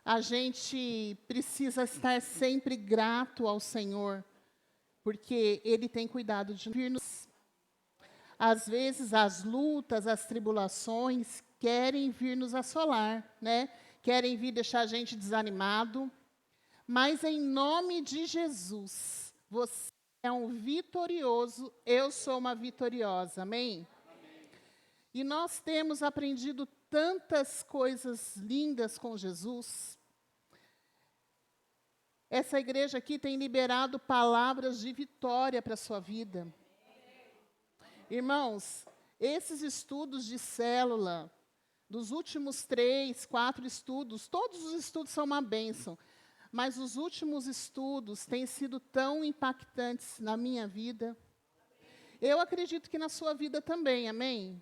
A gente precisa estar sempre grato ao Senhor, porque Ele tem cuidado de nos. Às vezes, as lutas, as tribulações querem vir nos assolar, né? Querem vir deixar a gente desanimado. Mas, em nome de Jesus, você é um vitorioso, eu sou uma vitoriosa, amém? E nós temos aprendido tantas coisas lindas com Jesus. Essa igreja aqui tem liberado palavras de vitória para a sua vida. Irmãos, esses estudos de célula, dos últimos 3, 4 estudos, todos os estudos são uma bênção, mas os últimos estudos têm sido tão impactantes na minha vida. Eu acredito que na sua vida também, amém?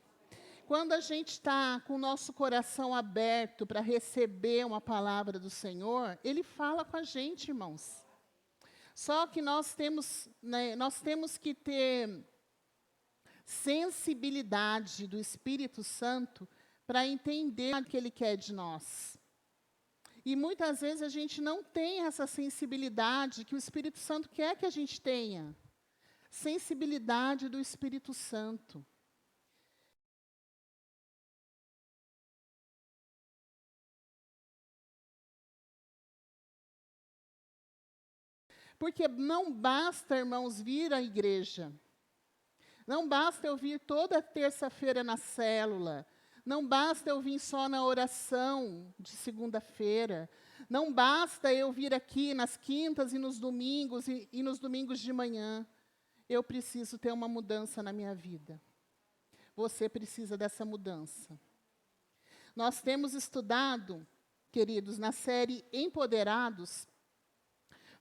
Quando a gente está com o nosso coração aberto para receber uma palavra do Senhor, Ele fala com a gente, irmãos. Só que nós temos que ter sensibilidade do Espírito Santo para entender o que Ele quer de nós. E muitas vezes a gente não tem essa sensibilidade que o Espírito Santo quer que a gente tenha. Sensibilidade do Espírito Santo. Porque não basta, irmãos, vir à igreja. Não basta eu vir toda terça-feira na célula. Não basta eu vir só na oração de segunda-feira. Não basta eu vir aqui nas quintas e nos domingos e nos domingos de manhã. Eu preciso ter uma mudança na minha vida. Você precisa dessa mudança. Nós temos estudado, queridos, na série Empoderados,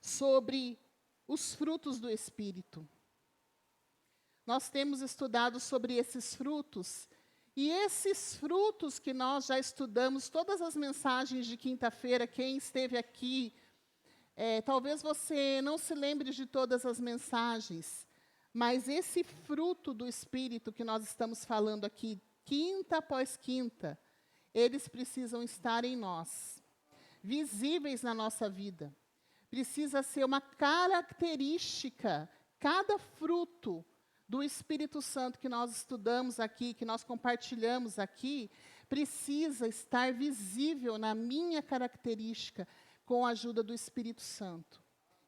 sobre os frutos do Espírito. Nós temos estudado sobre esses frutos, e esses frutos que nós já estudamos, todas as mensagens de quinta-feira, quem esteve aqui, talvez você não se lembre de todas as mensagens, mas esse fruto do Espírito que nós estamos falando aqui, quinta após quinta, eles precisam estar em nós, visíveis na nossa vida. Precisa ser uma característica, cada fruto do Espírito Santo que nós estudamos aqui, que nós compartilhamos aqui, precisa estar visível na minha característica com a ajuda do Espírito Santo.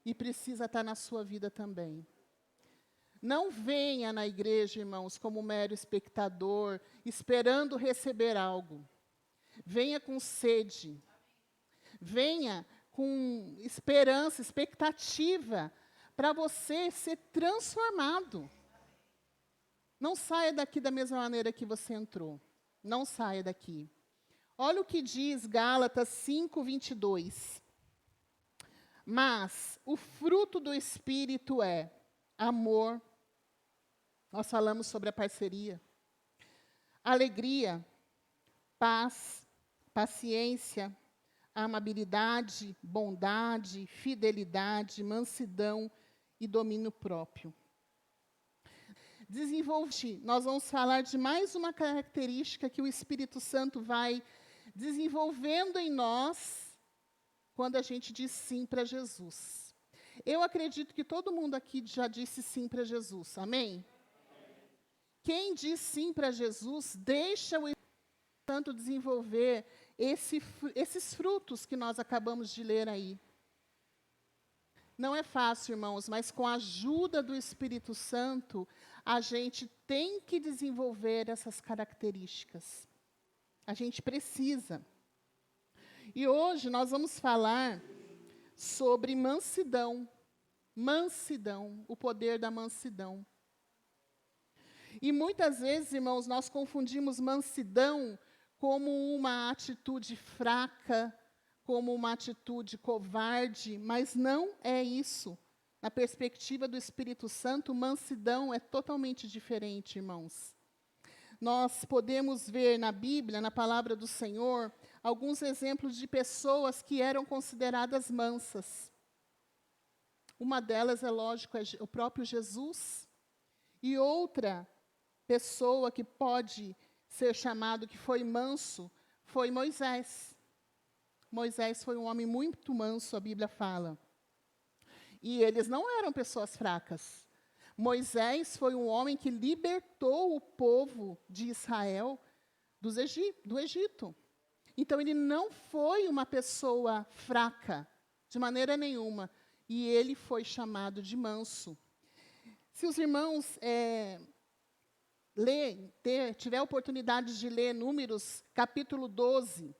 E precisa estar na sua vida também. Não venha na igreja, irmãos, como mero espectador, esperando receber algo. Venha com sede. Venha com esperança, expectativa, para você ser transformado. Não saia daqui da mesma maneira que você entrou. Não saia daqui. Olha o que diz Gálatas 5:22. Mas o fruto do Espírito é amor. Nós falamos sobre a parceria. Alegria, paz, paciência, amabilidade, bondade, fidelidade, mansidão e domínio próprio. Nós vamos falar de mais uma característica que o Espírito Santo vai desenvolvendo em nós quando a gente diz sim para Jesus. Eu acredito que todo mundo aqui já disse sim para Jesus, amém? Quem diz sim para Jesus, deixa o Espírito Santo desenvolver esses frutos que nós acabamos de ler aí. Não é fácil, irmãos, mas com a ajuda do Espírito Santo, a gente tem que desenvolver essas características. A gente precisa. E hoje nós vamos falar sobre mansidão. Mansidão, o poder da mansidão. E muitas vezes, irmãos, nós confundimos mansidão como uma atitude fraca, como uma atitude covarde, mas não é isso. Na perspectiva do Espírito Santo, mansidão é totalmente diferente, irmãos. Nós podemos ver na Bíblia, na palavra do Senhor, alguns exemplos de pessoas que eram consideradas mansas. Uma delas, é lógico, é o próprio Jesus. E outra pessoa que pode ser chamado que foi manso, foi Moisés. Moisés foi um homem muito manso, a Bíblia fala. E eles não eram pessoas fracas. Moisés foi um homem que libertou o povo de Israel do Egito. Então, ele não foi uma pessoa fraca, de maneira nenhuma. E ele foi chamado de manso. Se os irmãos tiver a oportunidade de ler Números, capítulo 12,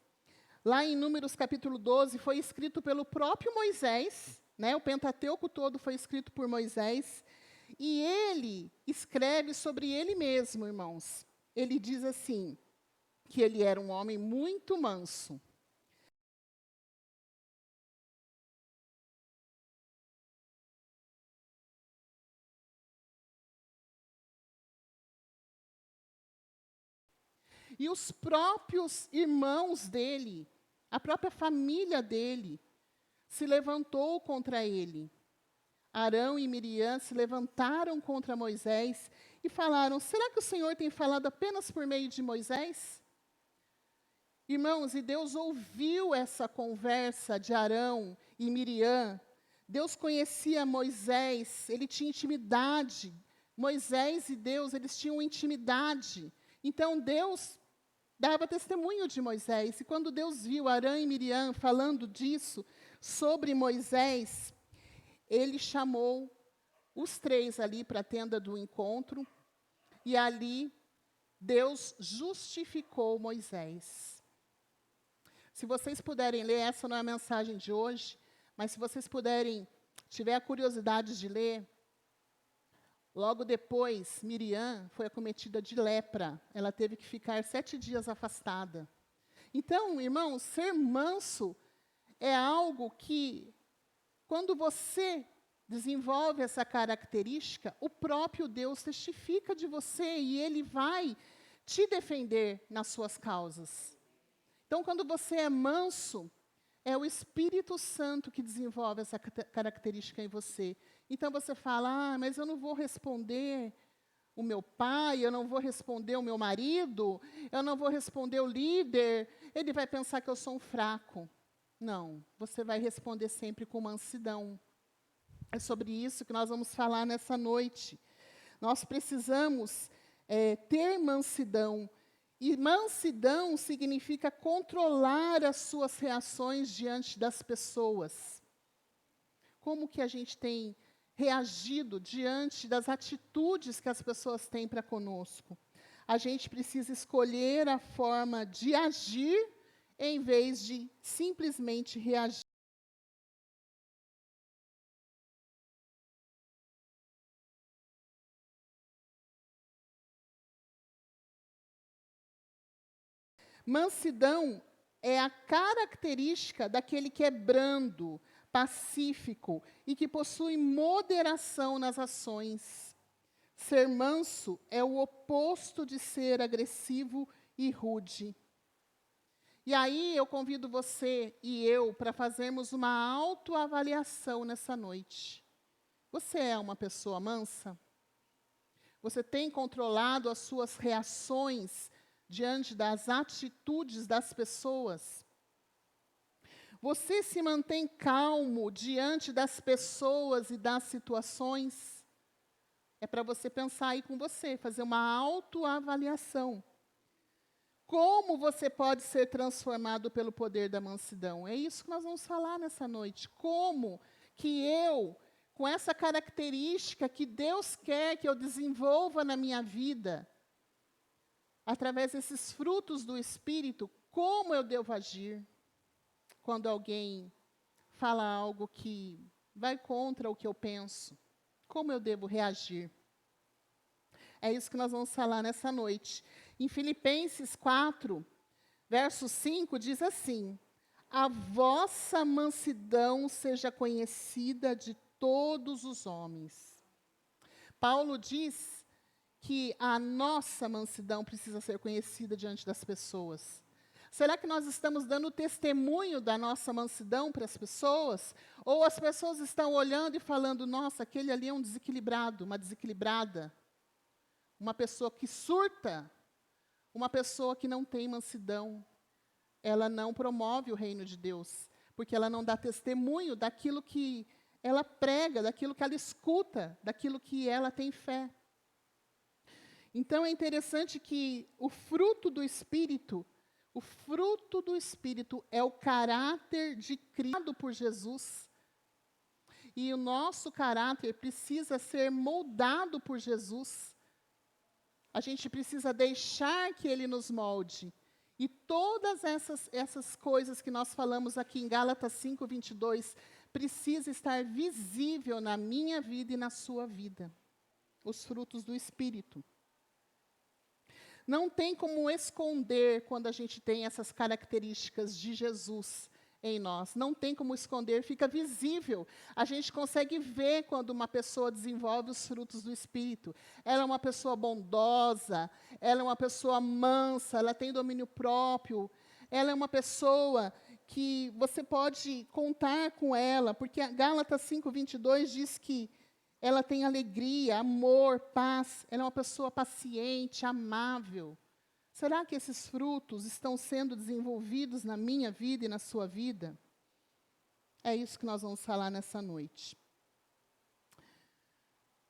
lá em Números, capítulo 12, foi escrito pelo próprio Moisés, né? O Pentateuco todo foi escrito por Moisés, e ele escreve sobre ele mesmo, irmãos. Ele diz assim, que ele era um homem muito manso. E os próprios irmãos dele, a própria família dele, se levantou contra ele. Arão e Miriam se levantaram contra Moisés e falaram: será que o Senhor tem falado apenas por meio de Moisés? Irmãos, e Deus ouviu essa conversa de Arão e Miriam. Deus conhecia Moisés, ele tinha intimidade. Moisés e Deus, eles tinham intimidade. Então, Deus dava testemunho de Moisés. E quando Deus viu Arão e Miriam falando disso, sobre Moisés, ele chamou os três ali para a tenda do encontro, e ali Deus justificou Moisés. Se vocês puderem ler, essa não é a mensagem de hoje, mas se vocês puderem, tiver a curiosidade de ler, logo depois, Miriam foi acometida de lepra. Ela teve que ficar 7 dias afastada. Então, irmãos, ser manso é algo que, quando você desenvolve essa característica, o próprio Deus testifica de você e Ele vai te defender nas suas causas. Então, quando você é manso, é o Espírito Santo que desenvolve essa característica em você. Então, você fala, mas eu não vou responder o meu pai, eu não vou responder o meu marido, eu não vou responder o líder, ele vai pensar que eu sou um fraco. Não, você vai responder sempre com mansidão. É sobre isso que nós vamos falar nessa noite. Nós precisamos ter mansidão. E mansidão significa controlar as suas reações diante das pessoas. Como que a gente tem reagido diante das atitudes que as pessoas têm para conosco? A gente precisa escolher a forma de agir em vez de simplesmente reagir. Mansidão é a característica daquele que é brando, pacífico e que possui moderação nas ações. Ser manso é o oposto de ser agressivo e rude. E aí eu convido você e eu para fazermos uma autoavaliação nessa noite. Você é uma pessoa mansa? Você tem controlado as suas reações diante das atitudes das pessoas? Você se mantém calmo diante das pessoas e das situações? É para você pensar aí com você, fazer uma autoavaliação. Como você pode ser transformado pelo poder da mansidão? É isso que nós vamos falar nessa noite. Como que eu, com essa característica que Deus quer que eu desenvolva na minha vida, através desses frutos do Espírito, como eu devo agir quando alguém fala algo que vai contra o que eu penso? Como eu devo reagir? É isso que nós vamos falar nessa noite. Em Filipenses 4, verso 5, diz assim: a vossa mansidão seja conhecida de todos os homens. Paulo diz que a nossa mansidão precisa ser conhecida diante das pessoas. Será que nós estamos dando testemunho da nossa mansidão para as pessoas? Ou as pessoas estão olhando e falando, nossa, aquele ali é um desequilibrado, uma desequilibrada, uma pessoa que surta, uma pessoa que não tem mansidão. ela não promove o reino de Deus, porque ela não dá testemunho daquilo que ela prega, daquilo que ela escuta, daquilo que ela tem fé. Então é interessante que o fruto do Espírito é o caráter de criado por Jesus. E o nosso caráter precisa ser moldado por Jesus. A gente precisa deixar que Ele nos molde. E todas essas coisas que nós falamos aqui em Gálatas 5:22 precisa estar visível na minha vida e na sua vida. Os frutos do Espírito. Não tem como esconder quando a gente tem essas características de Jesus em nós. Não tem como esconder, fica visível. A gente consegue ver quando uma pessoa desenvolve os frutos do Espírito. Ela é uma pessoa bondosa, ela é uma pessoa mansa, ela tem domínio próprio, ela é uma pessoa que você pode contar com ela, porque a Gálatas 5:22 diz que ela tem alegria, amor, paz, ela é uma pessoa paciente, amável. Será que esses frutos estão sendo desenvolvidos na minha vida e na sua vida? É isso que nós vamos falar nessa noite.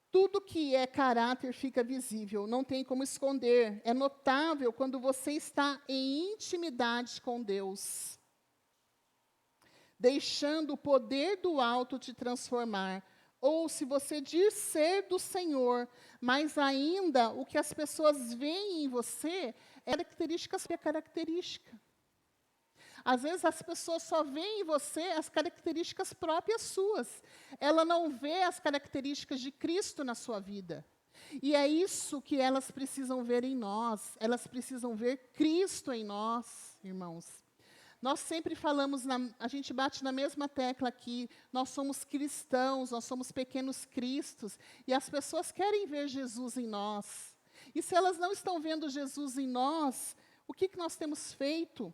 Tudo que é caráter fica visível, não tem como esconder. É notável quando você está em intimidade com Deus, deixando o poder do alto te transformar. Ou se você diz ser do Senhor, mas ainda o que as pessoas veem em você é característica. Às vezes as pessoas só veem em você as características próprias suas. Ela não vê as características de Cristo na sua vida. E é isso que elas precisam ver em nós. Elas precisam ver Cristo em nós, irmãos. Nós sempre falamos, a gente bate na mesma tecla aqui, nós somos cristãos, nós somos pequenos cristos, e as pessoas querem ver Jesus em nós. E se elas não estão vendo Jesus em nós, o que nós temos feito?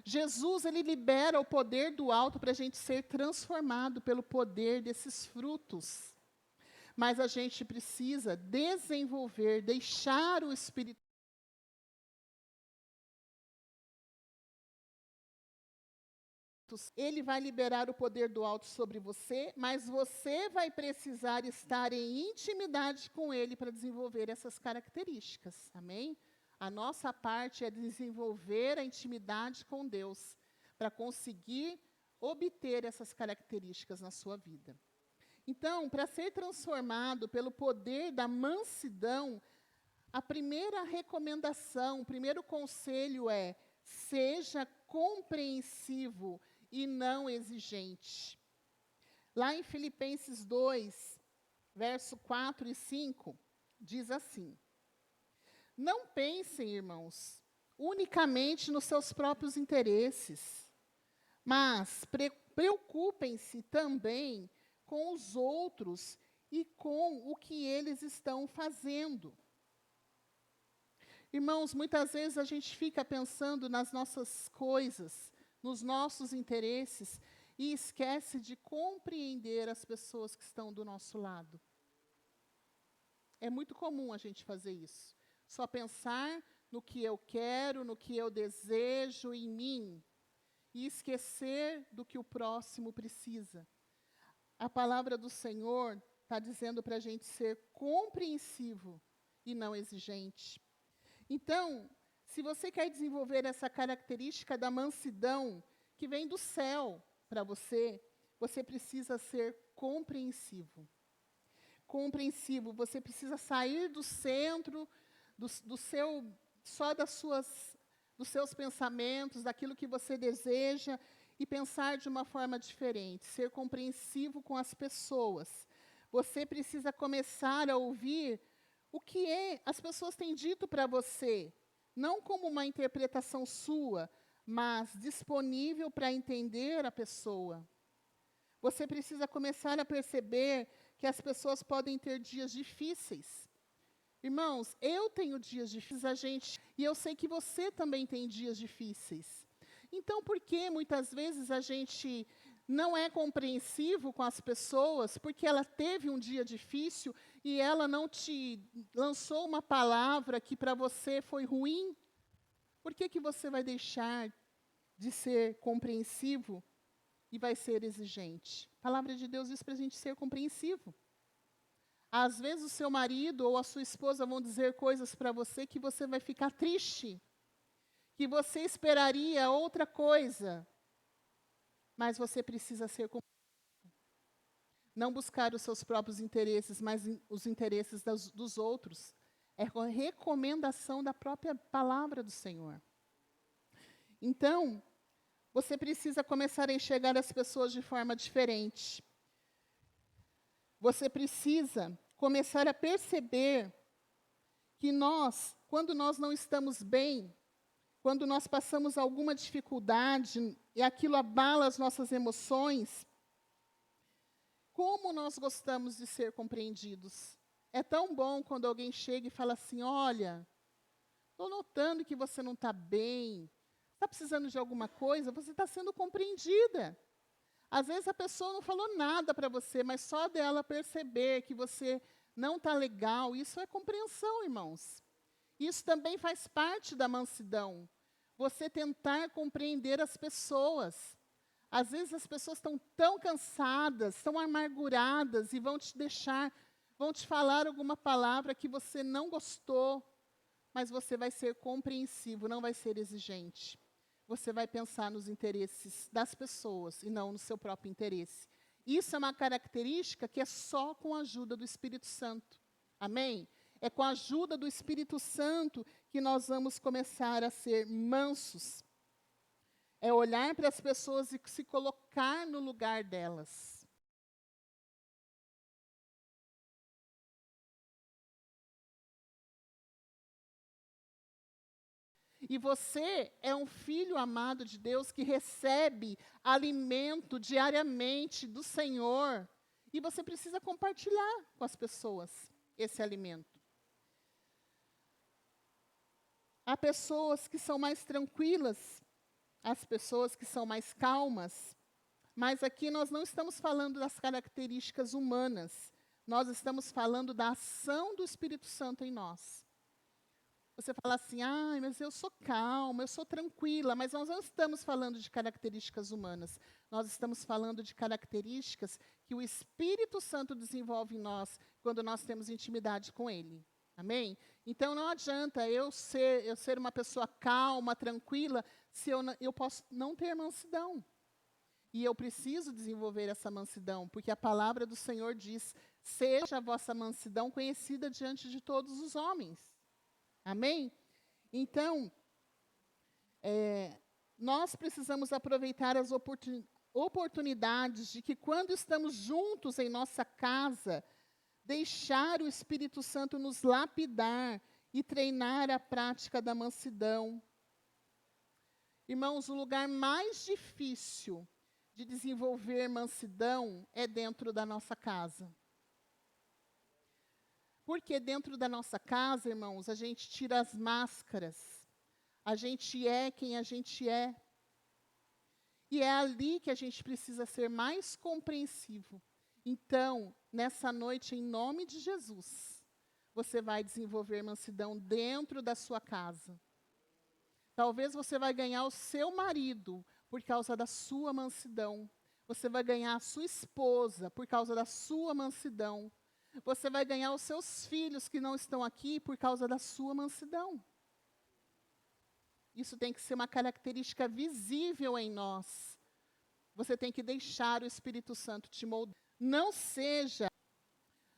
Jesus, ele libera o poder do alto para a gente ser transformado pelo poder desses frutos. Mas a gente precisa desenvolver, deixar o Espírito. Ele vai liberar o poder do alto sobre você, mas você vai precisar estar em intimidade com Ele para desenvolver essas características. Amém? A nossa parte é desenvolver a intimidade com Deus, para conseguir obter essas características na sua vida. Então, para ser transformado pelo poder da mansidão, a primeira recomendação, o primeiro conselho é: seja compreensivo e não exigente. Lá em Filipenses 2, verso 4 e 5, diz assim: não pensem, irmãos, unicamente nos seus próprios interesses, mas preocupem-se também com os outros e com o que eles estão fazendo. Irmãos, muitas vezes a gente fica pensando nas nossas coisas, nos nossos interesses, e esquece de compreender as pessoas que estão do nosso lado. É muito comum a gente fazer isso. Só pensar no que eu quero, no que eu desejo em mim, e esquecer do que o próximo precisa. A palavra do Senhor está dizendo para a gente ser compreensivo e não exigente. Então, se você quer desenvolver essa característica da mansidão que vem do céu para você, você precisa ser compreensivo. Compreensivo, você precisa sair do centro, dos seus pensamentos, daquilo que você deseja, e pensar de uma forma diferente, ser compreensivo com as pessoas. Você precisa começar a ouvir o que as pessoas têm dito para você, não como uma interpretação sua, mas disponível para entender a pessoa. Você precisa começar a perceber que as pessoas podem ter dias difíceis. Irmãos, eu tenho dias difíceis, e eu sei que você também tem dias difíceis. Então, por que muitas vezes a gente não é compreensivo com as pessoas, porque ela teve um dia difícil e ela não te lançou uma palavra que para você foi ruim? Por que você vai deixar de ser compreensivo e vai ser exigente? A palavra de Deus diz para a gente ser compreensivo. Às vezes o seu marido ou a sua esposa vão dizer coisas para você que você vai ficar triste, que você esperaria outra coisa, mas você precisa ser compreensivo. Não buscar os seus próprios interesses, mas os interesses dos outros. É a recomendação da própria palavra do Senhor. Então, você precisa começar a enxergar as pessoas de forma diferente. Você precisa começar a perceber que quando nós não estamos bem, quando nós passamos alguma dificuldade e aquilo abala as nossas emoções, como nós gostamos de ser compreendidos. É tão bom quando alguém chega e fala assim, olha, estou notando que você não está bem, está precisando de alguma coisa, você está sendo compreendida. Às vezes a pessoa não falou nada para você, mas só dela perceber que você não está legal, isso é compreensão, irmãos. Isso também faz parte da mansidão. Você tentar compreender as pessoas. Às vezes as pessoas estão tão cansadas, tão amarguradas e vão te falar alguma palavra que você não gostou, mas você vai ser compreensivo, não vai ser exigente. Você vai pensar nos interesses das pessoas e não no seu próprio interesse. Isso é uma característica que é só com a ajuda do Espírito Santo. Amém? É com a ajuda do Espírito Santo que nós vamos começar a ser mansos. É olhar para as pessoas e se colocar no lugar delas. E você é um filho amado de Deus que recebe alimento diariamente do Senhor. E você precisa compartilhar com as pessoas esse alimento. Há pessoas que são mais tranquilas, as pessoas que são mais calmas, mas aqui nós não estamos falando das características humanas, nós estamos falando da ação do Espírito Santo em nós. Você fala assim, mas eu sou calma, eu sou tranquila, mas nós não estamos falando de características humanas, nós estamos falando de características que o Espírito Santo desenvolve em nós quando nós temos intimidade com Ele. Amém? Então, não adianta eu ser uma pessoa calma, tranquila, se eu posso não ter mansidão. E eu preciso desenvolver essa mansidão, porque a palavra do Senhor diz, seja a vossa mansidão conhecida diante de todos os homens. Amém? Então, nós precisamos aproveitar as oportunidades de que quando estamos juntos em nossa casa, deixar o Espírito Santo nos lapidar e treinar a prática da mansidão. Irmãos, o lugar mais difícil de desenvolver mansidão é dentro da nossa casa. Porque dentro da nossa casa, irmãos, a gente tira as máscaras. A gente é quem a gente é. E é ali que a gente precisa ser mais compreensivo. Então, nessa noite, em nome de Jesus, você vai desenvolver mansidão dentro da sua casa. Talvez você vai ganhar o seu marido por causa da sua mansidão. Você vai ganhar a sua esposa por causa da sua mansidão. Você vai ganhar os seus filhos que não estão aqui por causa da sua mansidão. Isso tem que ser uma característica visível em nós. Você tem que deixar o Espírito Santo te moldar. Não seja,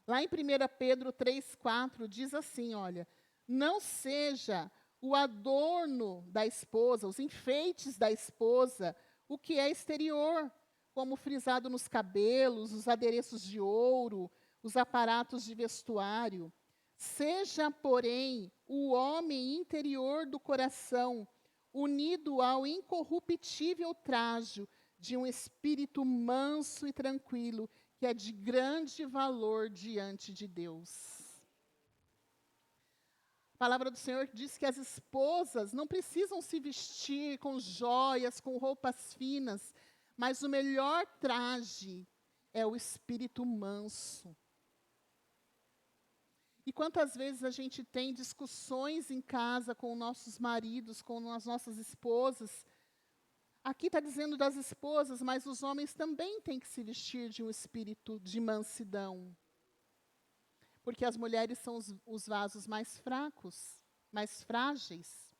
lá em 1 Pedro 3,4, diz assim, olha, não seja o adorno da esposa, os enfeites da esposa, o que é exterior, como frisado nos cabelos, os adereços de ouro, os aparatos de vestuário. Seja, porém, o homem interior do coração, unido ao incorruptível trajo de um espírito manso e tranquilo, que é de grande valor diante de Deus. A palavra do Senhor diz que as esposas não precisam se vestir com joias, com roupas finas, mas o melhor traje é o espírito manso. E quantas vezes a gente tem discussões em casa com nossos maridos, com as nossas esposas. Aqui está dizendo das esposas, mas os homens também têm que se vestir de um espírito de mansidão. Porque as mulheres são os vasos mais fracos, mais frágeis.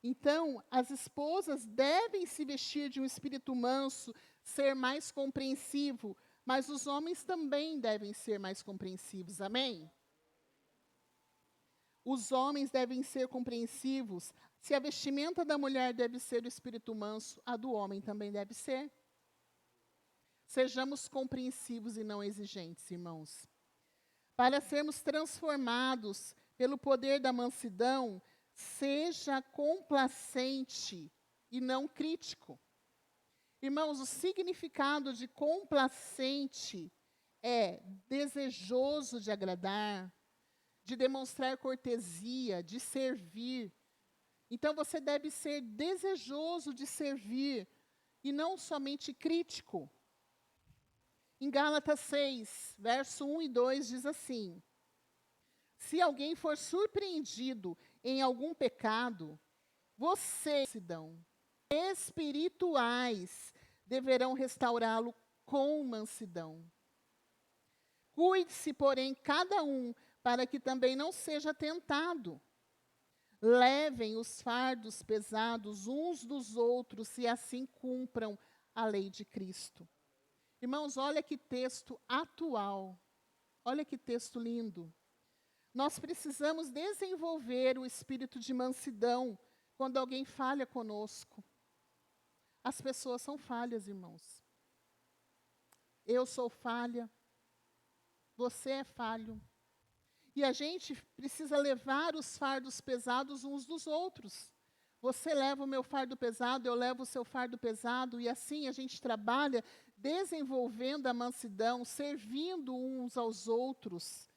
Então, as esposas devem se vestir de um espírito manso, ser mais compreensivo, mas os homens também devem ser mais compreensivos. Amém? Os homens devem ser compreensivos. Se a vestimenta da mulher deve ser o espírito manso, a do homem também deve ser. Sejamos compreensivos e não exigentes, irmãos. Para sermos transformados pelo poder da mansidão, seja complacente e não crítico. Irmãos, o significado de complacente é desejoso de agradar, de demonstrar cortesia, de servir. Então, você deve ser desejoso de servir e não somente crítico. Em Gálatas 6, verso 1 e 2, diz assim: se alguém for surpreendido em algum pecado, vocês, espirituais, deverão restaurá-lo com mansidão. Cuide-se, porém, cada um, para que também não seja tentado. Levem os fardos pesados uns dos outros e assim cumpram a lei de Cristo. Irmãos, olha que texto atual. Olha que texto lindo. Nós precisamos desenvolver o espírito de mansidão quando alguém falha conosco. As pessoas são falhas, irmãos. Eu sou falha. Você é falho. E a gente precisa levar os fardos pesados uns dos outros. Você leva o meu fardo pesado, eu levo o seu fardo pesado, e assim a gente trabalha desenvolvendo a mansidão, servindo uns aos outros.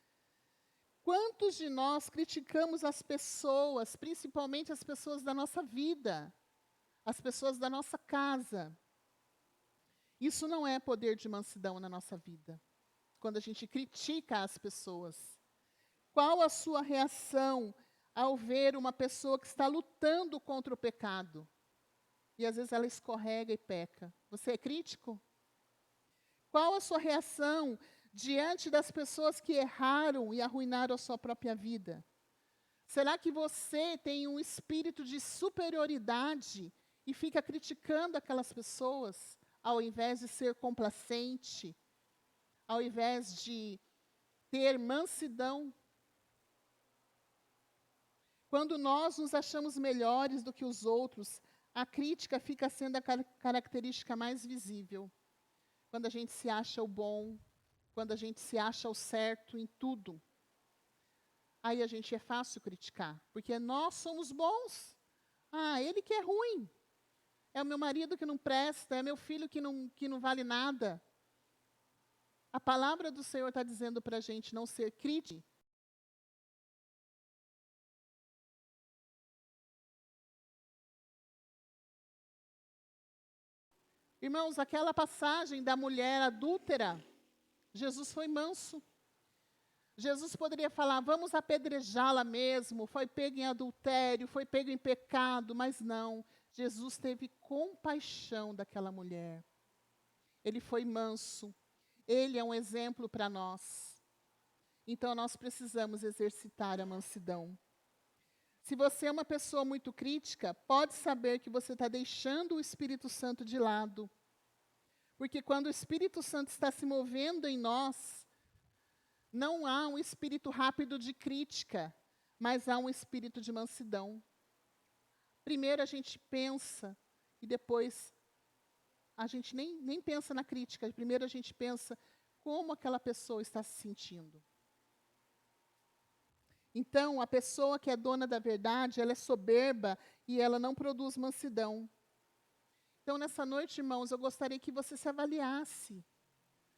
Quantos de nós criticamos as pessoas, principalmente as pessoas da nossa vida, as pessoas da nossa casa? Isso não é poder de mansidão na nossa vida, quando a gente critica as pessoas. Qual a sua reação ao ver uma pessoa que está lutando contra o pecado? E às vezes ela escorrega e peca. Você é crítico? Qual a sua reação diante das pessoas que erraram e arruinaram a sua própria vida? Será que você tem um espírito de superioridade e fica criticando aquelas pessoas, ao invés de ser complacente, ao invés de ter mansidão? Quando nós nos achamos melhores do que os outros, a crítica fica sendo a característica mais visível. Quando a gente se acha o bom, quando a gente se acha o certo em tudo, aí a gente é fácil criticar, porque nós somos bons. Ah, ele que é ruim. É o meu marido que não presta, é meu filho que não vale nada. A palavra do Senhor está dizendo para a gente não ser crítico. Irmãos, aquela passagem da mulher adúltera, Jesus foi manso. Jesus poderia falar, vamos apedrejá-la mesmo, foi pego em adultério, foi pego em pecado, mas não. Jesus teve compaixão daquela mulher. Ele foi manso. Ele é um exemplo para nós. Então, nós precisamos exercitar a mansidão. Se você é uma pessoa muito crítica, pode saber que você está deixando o Espírito Santo de lado. Porque quando o Espírito Santo está se movendo em nós, não há um espírito rápido de crítica, mas há um espírito de mansidão. Primeiro a gente pensa, e depois a gente nem pensa na crítica. Primeiro a gente pensa como aquela pessoa está se sentindo. Então, a pessoa que é dona da verdade, ela é soberba e ela não produz mansidão. Então, nessa noite, irmãos, eu gostaria que você se avaliasse.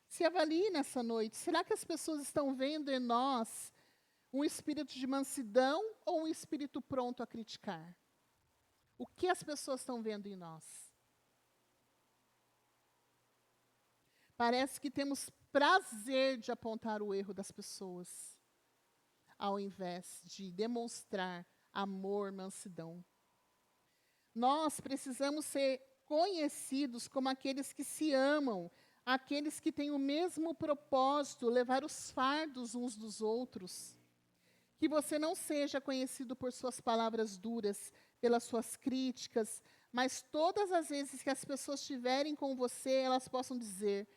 Se avalie nessa noite. Será que as pessoas estão vendo em nós um espírito de mansidão ou um espírito pronto a criticar? O que as pessoas estão vendo em nós? Parece que temos prazer de apontar o erro das pessoas. ao invés de demonstrar amor, mansidão. Nós precisamos ser conhecidos como aqueles que se amam, aqueles que têm o mesmo propósito, levar os fardos uns dos outros. Que você não seja conhecido por suas palavras duras, pelas suas críticas, mas todas as vezes que as pessoas estiverem com você, elas possam dizer: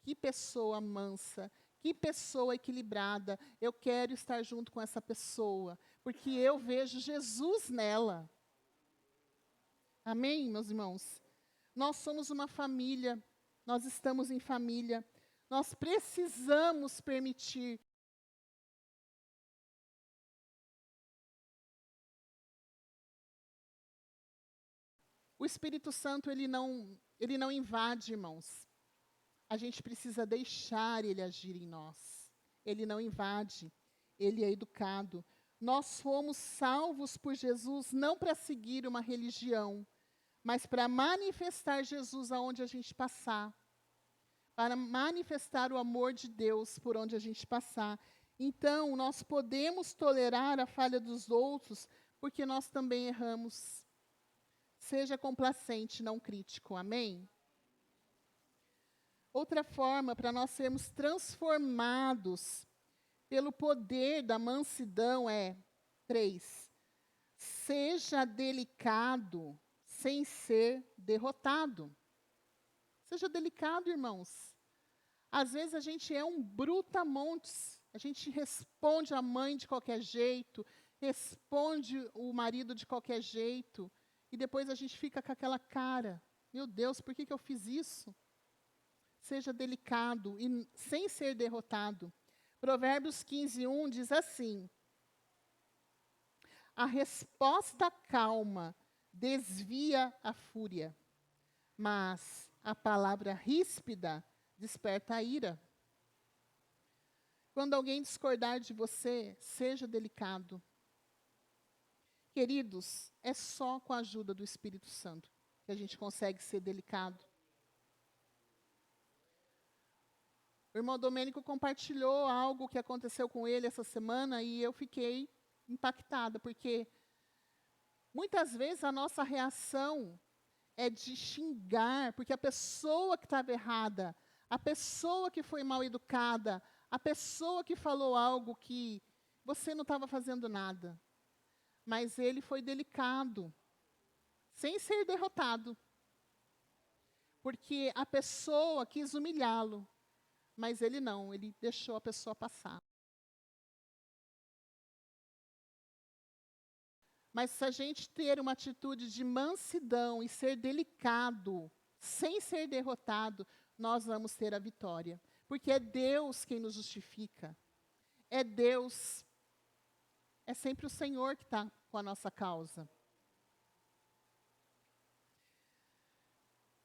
que pessoa mansa, que pessoa equilibrada, eu quero estar junto com essa pessoa, porque eu vejo Jesus nela. Amém, meus irmãos? Nós somos uma família, nós estamos em família, nós precisamos permitir o Espírito Santo, ele não invade, irmãos. A gente precisa deixar ele agir em nós. Ele não invade, ele é educado. Nós fomos salvos por Jesus não para seguir uma religião, mas para manifestar Jesus aonde a gente passar. Para manifestar o amor de Deus por onde a gente passar. Então, nós podemos tolerar a falha dos outros, porque nós também erramos. Seja complacente, não crítico. Amém? Outra forma para nós sermos transformados pelo poder da mansidão é 3. Seja delicado sem ser derrotado. Seja delicado, irmãos. Às vezes a gente é um brutamontes. A gente responde a mãe de qualquer jeito, responde o marido de qualquer jeito, e depois a gente fica com aquela cara: meu Deus, por que eu fiz isso? Seja delicado e sem ser derrotado. Provérbios 15:1 diz assim: a resposta calma desvia a fúria, mas a palavra ríspida desperta a ira. Quando alguém discordar de você, seja delicado. Queridos, é só com a ajuda do Espírito Santo que a gente consegue ser delicado. O irmão Domênico compartilhou algo que aconteceu com ele essa semana e eu fiquei impactada, porque muitas vezes a nossa reação é de xingar, porque a pessoa que estava errada, a pessoa que foi mal educada, a pessoa que falou algo que você não estava fazendo nada. Mas ele foi delicado, sem ser derrotado. Porque a pessoa quis humilhá-lo, mas ele não, ele deixou a pessoa passar. Mas se a gente ter uma atitude de mansidão e ser delicado, sem ser derrotado, nós vamos ter a vitória. Porque é Deus quem nos justifica. É Deus. É sempre o Senhor que está com a nossa causa.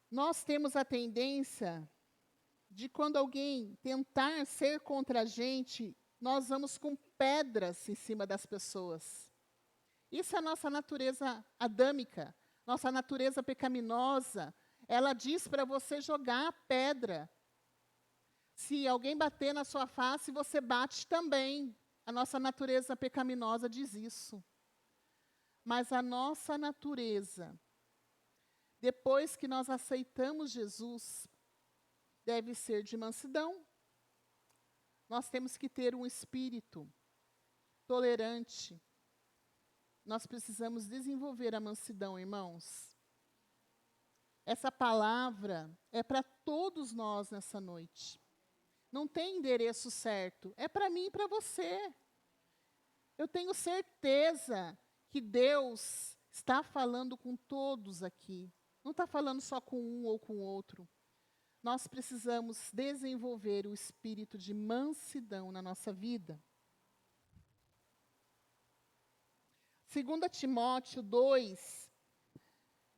Nós temos a tendência de, quando alguém tentar ser contra a gente, nós vamos com pedras em cima das pessoas. Isso é a nossa natureza adâmica, nossa natureza pecaminosa. Ela diz para você jogar a pedra. Se alguém bater na sua face, você bate também. A nossa natureza pecaminosa diz isso. Mas a nossa natureza, depois que nós aceitamos Jesus, deve ser de mansidão. Nós temos que ter um espírito tolerante. Nós precisamos desenvolver a mansidão, irmãos. Essa palavra é para todos nós nessa noite. Não tem endereço certo. É para mim e para você. Eu tenho certeza que Deus está falando com todos aqui. Não está falando só com um ou com outro. Nós precisamos desenvolver o espírito de mansidão na nossa vida. 2 Timóteo 2,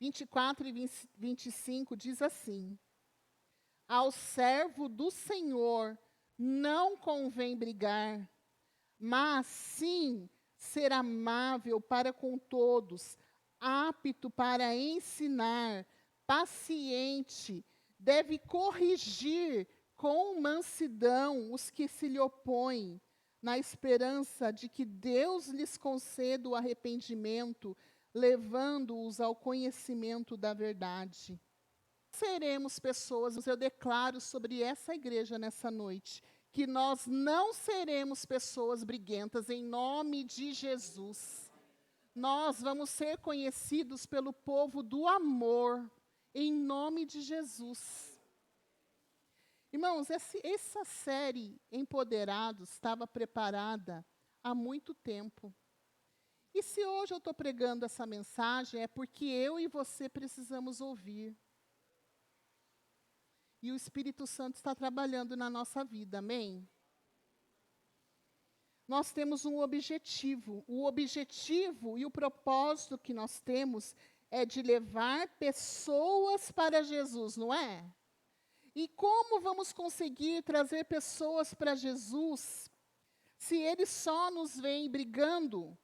24 e 25 diz assim: ao servo do Senhor não convém brigar, mas sim ser amável para com todos, apto para ensinar, paciente, deve corrigir com mansidão os que se lhe opõem, na esperança de que Deus lhes conceda o arrependimento, levando-os ao conhecimento da verdade. Seremos pessoas, eu declaro sobre essa igreja nessa noite, que nós não seremos pessoas briguentas, em nome de Jesus. Nós vamos ser conhecidos pelo povo do amor, em nome de Jesus. Irmãos, essa série Empoderados estava preparada há muito tempo. E se hoje eu estou pregando essa mensagem, é porque eu e você precisamos ouvir. E o Espírito Santo está trabalhando na nossa vida, amém? Nós temos um objetivo. O objetivo e o propósito que nós temos é de levar pessoas para Jesus, não é? E como vamos conseguir trazer pessoas para Jesus se eles só nos veem brigando?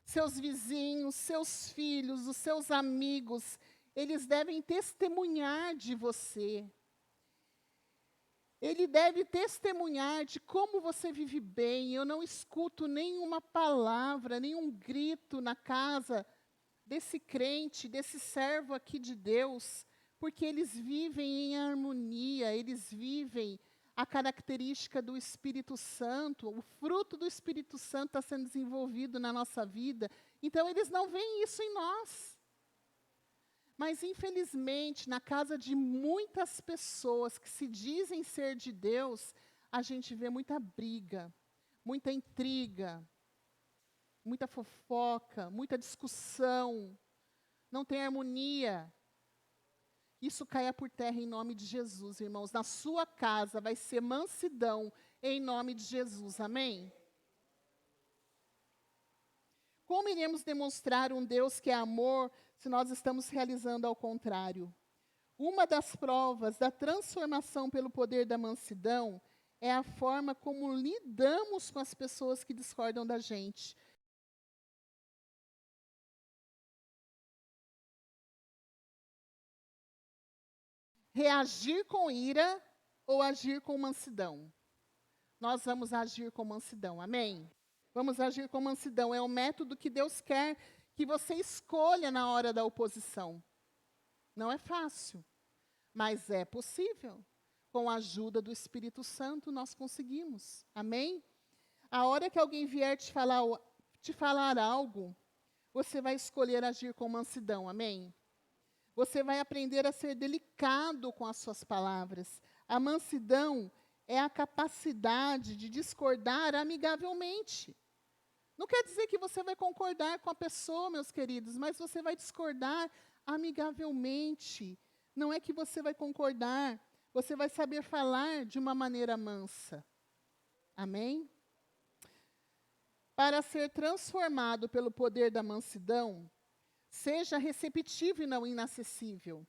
Seus vizinhos, seus filhos, os seus amigos, eles devem testemunhar de você. Ele deve testemunhar de como você vive bem. Eu não escuto nenhuma palavra, nenhum grito na casa desse crente, desse servo aqui de Deus, porque eles vivem em harmonia, eles vivem a característica do Espírito Santo, o fruto do Espírito Santo está sendo desenvolvido na nossa vida, então eles não veem isso em nós. Mas, infelizmente, na casa de muitas pessoas que se dizem ser de Deus, a gente vê muita briga, muita intriga, muita fofoca, muita discussão, não tem harmonia. Isso caia por terra em nome de Jesus, irmãos. Na sua casa vai ser mansidão em nome de Jesus, amém? Como iremos demonstrar um Deus que é amor se nós estamos realizando ao contrário? Uma das provas da transformação pelo poder da mansidão é a forma como lidamos com as pessoas que discordam da gente. Reagir com ira ou agir com mansidão? Nós vamos agir com mansidão, amém? Vamos agir com mansidão. É o método que Deus quer que você escolha na hora da oposição. Não é fácil, mas é possível. Com a ajuda do Espírito Santo, nós conseguimos. Amém? A hora que alguém vier te falar algo, você vai escolher agir com mansidão. Amém? Você vai aprender a ser delicado com as suas palavras. A mansidão é a capacidade de discordar amigavelmente. Não quer dizer que você vai concordar com a pessoa, meus queridos, mas você vai discordar amigavelmente. Não é que você vai concordar, você vai saber falar de uma maneira mansa. Amém? Para ser transformado pelo poder da mansidão, seja receptivo e não inacessível.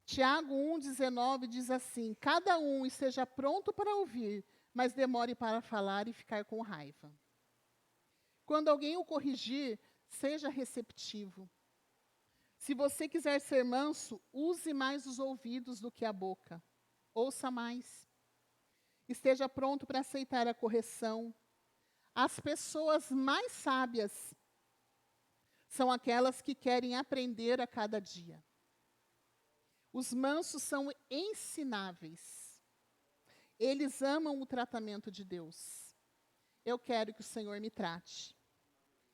Tiago 1,19 diz assim: cada um esteja pronto para ouvir, mas demore para falar e ficar com raiva. Quando alguém o corrigir, seja receptivo. Se você quiser ser manso, use mais os ouvidos do que a boca. Ouça mais. Esteja pronto para aceitar a correção. As pessoas mais sábias são aquelas que querem aprender a cada dia. Os mansos são ensináveis. Eles amam o tratamento de Deus. Eu quero que o Senhor me trate.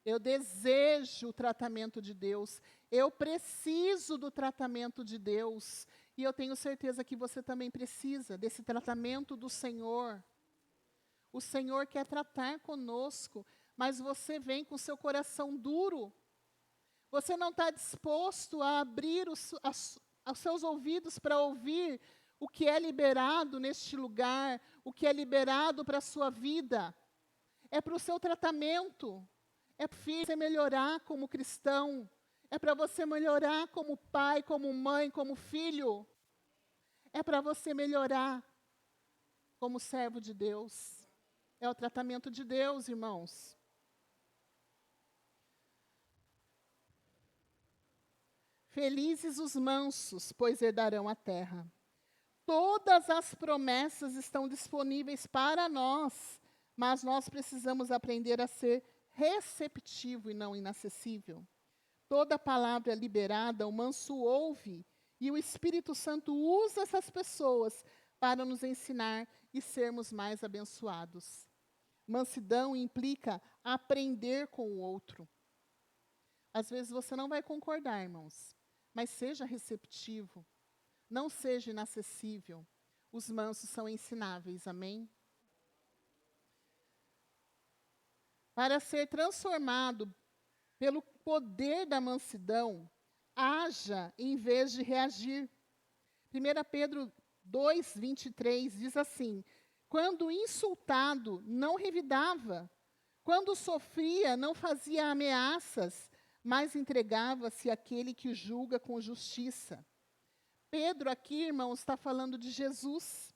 Eu desejo o tratamento de Deus. Eu preciso do tratamento de Deus. E eu tenho certeza que você também precisa desse tratamento do Senhor. O Senhor quer tratar conosco, mas você vem com o seu coração duro. Você não está disposto a abrir os seus ouvidos para ouvir o que é liberado neste lugar, o que é liberado para a sua vida. É para o seu tratamento. É para você melhorar como cristão. É para você melhorar como pai, como mãe, como filho. É para você melhorar como servo de Deus. É o tratamento de Deus, irmãos. Felizes os mansos, pois herdarão a terra. Todas as promessas estão disponíveis para nós, mas nós precisamos aprender a ser receptivo e não inacessível. Toda palavra liberada, o manso ouve, e o Espírito Santo usa essas pessoas para nos ensinar e sermos mais abençoados. Mansidão implica aprender com o outro. Às vezes você não vai concordar, irmãos, mas seja receptivo, não seja inacessível. Os mansos são ensináveis, amém? Para ser transformado pelo poder da mansidão, haja em vez de reagir. 1 Pedro 2:23 diz assim: quando insultado, não revidava, quando sofria, não fazia ameaças, mas entregava-se àquele que julga com justiça. Pedro aqui, irmãos, está falando de Jesus.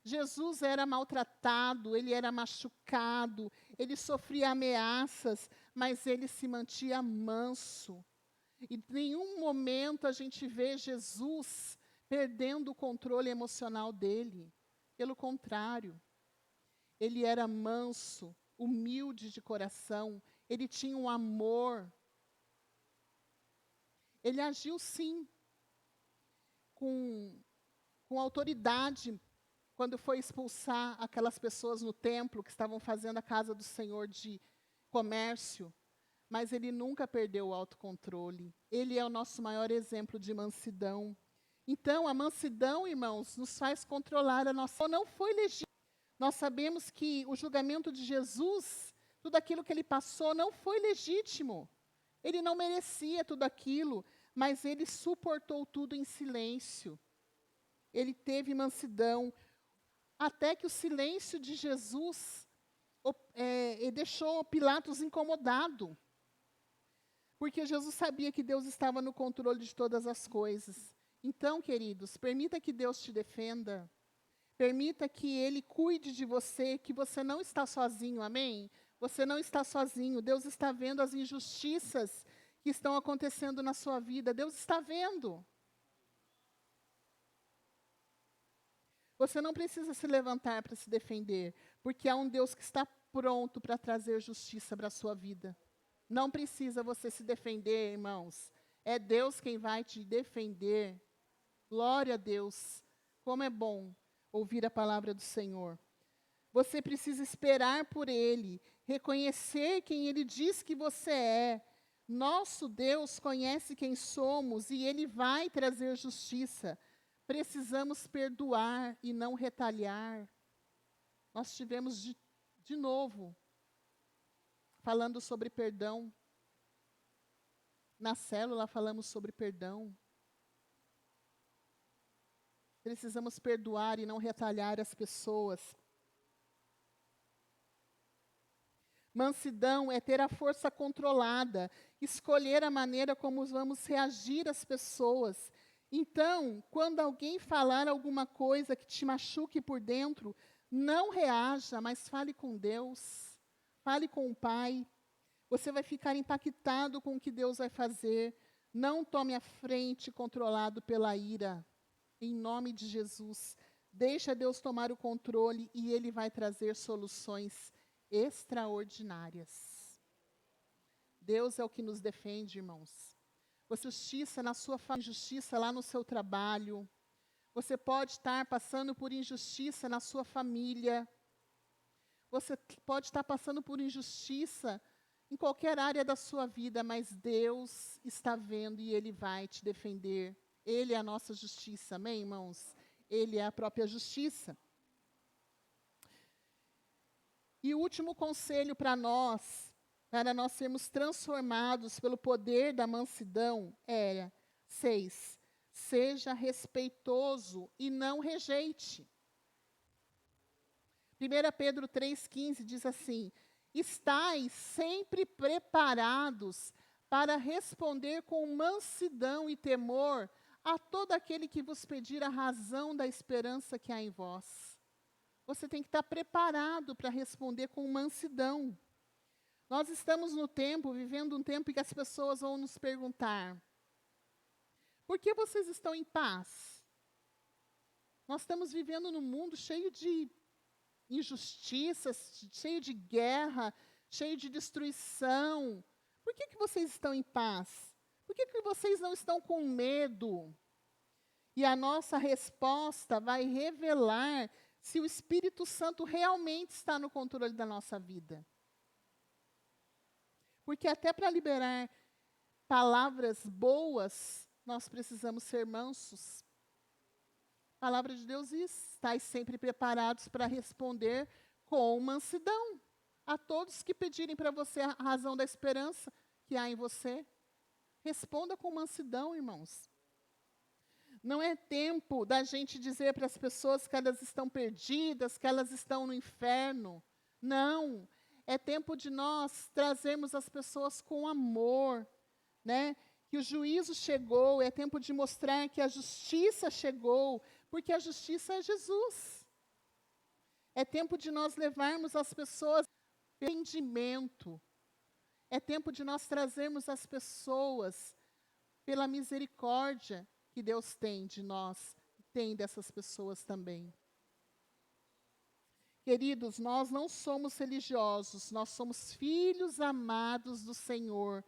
Jesus era maltratado, ele era machucado, ele sofria ameaças, mas ele se mantinha manso. E em nenhum momento a gente vê Jesus perdendo o controle emocional dele. Pelo contrário, ele era manso, humilde de coração, ele tinha um amor. Ele agiu, sim, com autoridade, quando foi expulsar aquelas pessoas no templo que estavam fazendo a casa do Senhor de comércio, mas ele nunca perdeu o autocontrole. Ele é o nosso maior exemplo de mansidão. Então, a mansidão, irmãos, nos faz controlar a nossa... Não foi legítimo. Nós sabemos que o julgamento de Jesus, tudo aquilo que ele passou, não foi legítimo. Ele não merecia tudo aquilo, mas ele suportou tudo em silêncio. Ele teve mansidão, até que o silêncio de Jesus deixou Pilatos incomodado. Porque Jesus sabia que Deus estava no controle de todas as coisas. Então, queridos, permita que Deus te defenda. Permita que Ele cuide de você, que você não está sozinho, amém? Você não está sozinho. Deus está vendo as injustiças que estão acontecendo na sua vida. Deus está vendo. Você não precisa se levantar para se defender, porque há um Deus que está pronto para trazer justiça para a sua vida. Não precisa você se defender, irmãos. É Deus quem vai te defender. Glória a Deus. Como é bom ouvir a palavra do Senhor. Você precisa esperar por Ele, reconhecer quem Ele diz que você é. Nosso Deus conhece quem somos e Ele vai trazer justiça. Precisamos perdoar e não retaliar. Nós tivemos de novo falando sobre perdão. Na célula falamos sobre perdão. Precisamos perdoar e não retaliar as pessoas. Mansidão é ter a força controlada, escolher a maneira como vamos reagir às pessoas. Então, quando alguém falar alguma coisa que te machuque por dentro, não reaja, mas fale com Deus. Fale com o Pai. Você vai ficar impactado com o que Deus vai fazer. Não tome a frente controlado pela ira. Em nome de Jesus. Deixa Deus tomar o controle e Ele vai trazer soluções extraordinárias. Deus é o que nos defende, irmãos. Você justiça na sua família, injustiça lá no seu trabalho. Você pode estar passando por injustiça na sua família. Você pode estar passando por injustiça em qualquer área da sua vida, mas Deus está vendo e Ele vai te defender. Ele é a nossa justiça, amém, irmãos? Ele é a própria justiça. E o último conselho para nós sermos transformados pelo poder da mansidão, era 6. Seja respeitoso e não rejeite. 1 Pedro 3,15 diz assim: estais sempre preparados para responder com mansidão e temor a todo aquele que vos pedir a razão da esperança que há em vós. Você tem que estar preparado para responder com mansidão. Nós estamos vivendo um tempo em que as pessoas vão nos perguntar: por que vocês estão em paz? Nós estamos vivendo num mundo cheio de injustiças, cheio de guerra, cheio de destruição. Por que vocês estão em paz? Por que vocês não estão com medo? E a nossa resposta vai revelar se o Espírito Santo realmente está no controle da nossa vida. Porque até para liberar palavras boas, nós precisamos ser mansos. A palavra de Deus diz: estais sempre preparados para responder com mansidão a todos que pedirem para você a razão da esperança que há em você. Responda com mansidão, irmãos. Não é tempo da gente dizer para as pessoas que elas estão perdidas, que elas estão no inferno. Não. É tempo de nós trazermos as pessoas com amor, né? Que o juízo chegou, é tempo de mostrar que a justiça chegou, porque a justiça é Jesus. É tempo de nós levarmos as pessoas pelo entendimento. É tempo de nós trazermos as pessoas pela misericórdia que Deus tem de nós, tem dessas pessoas também. Queridos, nós não somos religiosos, nós somos filhos amados do Senhor.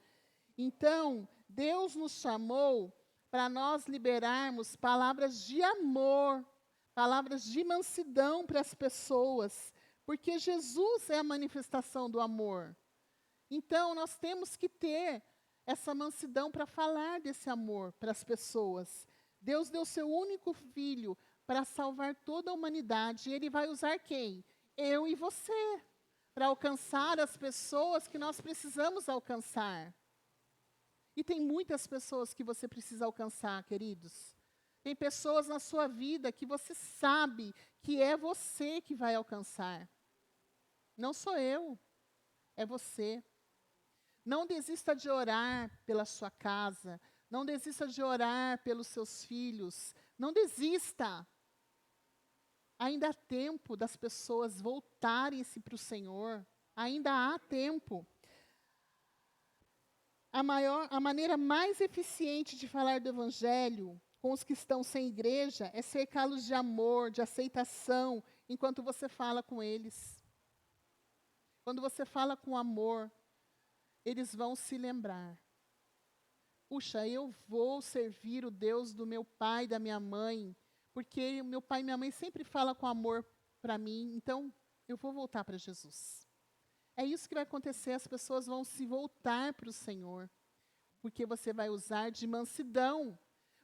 Então, Deus nos chamou para nós liberarmos palavras de amor, palavras de mansidão para as pessoas, porque Jesus é a manifestação do amor. Então, nós temos que ter essa mansidão para falar desse amor para as pessoas. Deus deu seu único filho para salvar toda a humanidade. E Ele vai usar quem? Eu e você, para alcançar as pessoas que nós precisamos alcançar. E tem muitas pessoas que você precisa alcançar, queridos. Tem pessoas na sua vida que você sabe que é você que vai alcançar. Não sou eu, é você. Não desista de orar pela sua casa. Não desista de orar pelos seus filhos. Não desista. Ainda há tempo das pessoas voltarem-se para o Senhor. Ainda há tempo. A maneira mais eficiente de falar do Evangelho com os que estão sem igreja é cercá-los de amor, de aceitação, enquanto você fala com eles. Quando você fala com amor, eles vão se lembrar. Puxa, eu vou servir o Deus do meu pai e da minha mãe, porque meu pai e minha mãe sempre falam com amor para mim, então eu vou voltar para Jesus. É isso que vai acontecer, as pessoas vão se voltar para o Senhor, porque você vai usar de mansidão.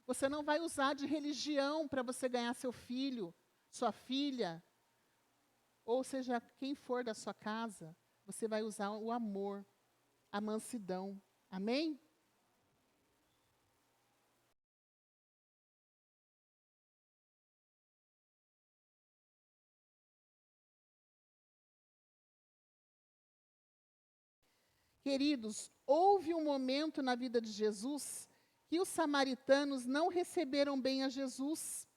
Você não vai usar de religião para você ganhar seu filho, sua filha, ou seja, quem for da sua casa. Você vai usar o amor, a mansidão. Amém? Queridos, houve um momento na vida de Jesus que os samaritanos não receberam bem a Jesus.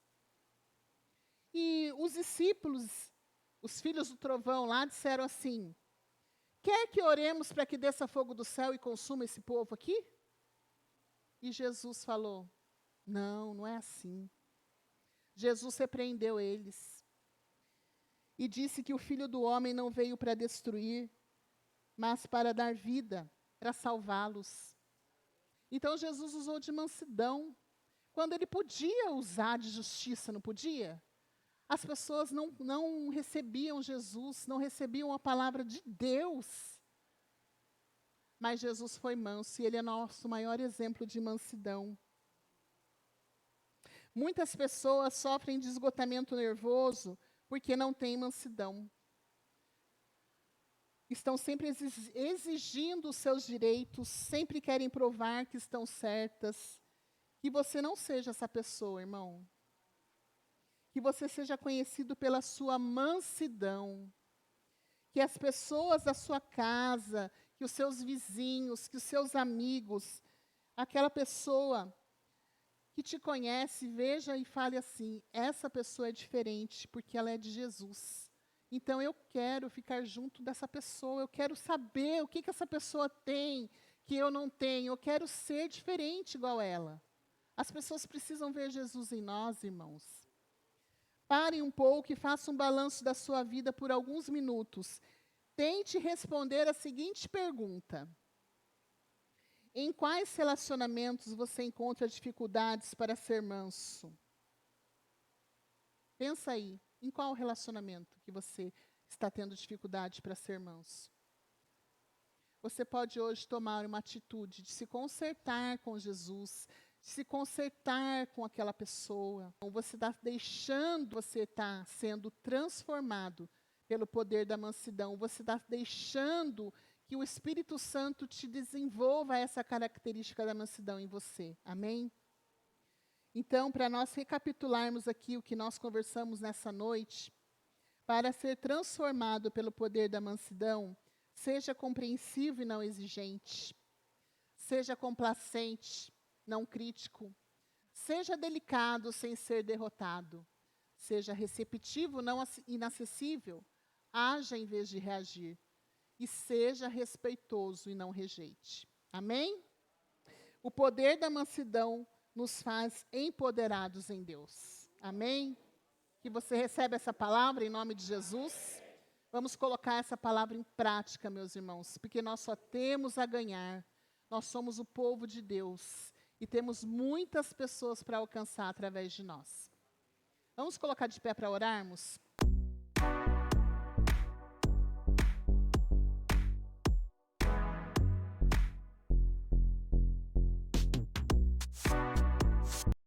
E os discípulos, os filhos do trovão lá, disseram assim: quer que oremos para que desça fogo do céu e consuma esse povo aqui? E Jesus falou: não, não é assim. Jesus repreendeu eles e disse que o Filho do Homem não veio para destruir, mas para dar vida, para salvá-los. Então Jesus usou de mansidão, quando ele podia usar de justiça, não podia? As pessoas não recebiam Jesus, não recebiam a palavra de Deus. Mas Jesus foi manso e Ele é nosso maior exemplo de mansidão. Muitas pessoas sofrem de esgotamento nervoso porque não têm mansidão. Estão sempre exigindo os seus direitos, sempre querem provar que estão certas. Que você não seja essa pessoa, irmão. Que você seja conhecido pela sua mansidão. Que as pessoas da sua casa, que os seus vizinhos, que os seus amigos, aquela pessoa que te conhece, veja e fale assim: essa pessoa é diferente, porque ela é de Jesus. Então, eu quero ficar junto dessa pessoa, eu quero saber o que essa pessoa tem, que eu não tenho, eu quero ser diferente igual ela. As pessoas precisam ver Jesus em nós, irmãos. Pare um pouco e faça um balanço da sua vida por alguns minutos. Tente responder a seguinte pergunta: em quais relacionamentos você encontra dificuldades para ser manso? Pensa aí, em qual relacionamento que você está tendo dificuldade para ser manso? Você pode hoje tomar uma atitude de se consertar com Jesus, de se consertar com aquela pessoa. Você está deixando, você está sendo transformado pelo poder da mansidão. Você está deixando que o Espírito Santo te desenvolva essa característica da mansidão em você. Amém? Então, para nós recapitularmos aqui o que nós conversamos nessa noite, para ser transformado pelo poder da mansidão, seja compreensivo e não exigente. Seja complacente, não crítico. Seja delicado sem ser derrotado. Seja receptivo, não inacessível. Haja em vez de reagir. E seja respeitoso e não rejeite. Amém? O poder da mansidão nos faz empoderados em Deus. Amém? Que você recebe essa palavra em nome de Jesus. Vamos colocar essa palavra em prática, meus irmãos, porque nós só temos a ganhar. Nós somos o povo de Deus e temos muitas pessoas para alcançar através de nós. Vamos colocar de pé para orarmos?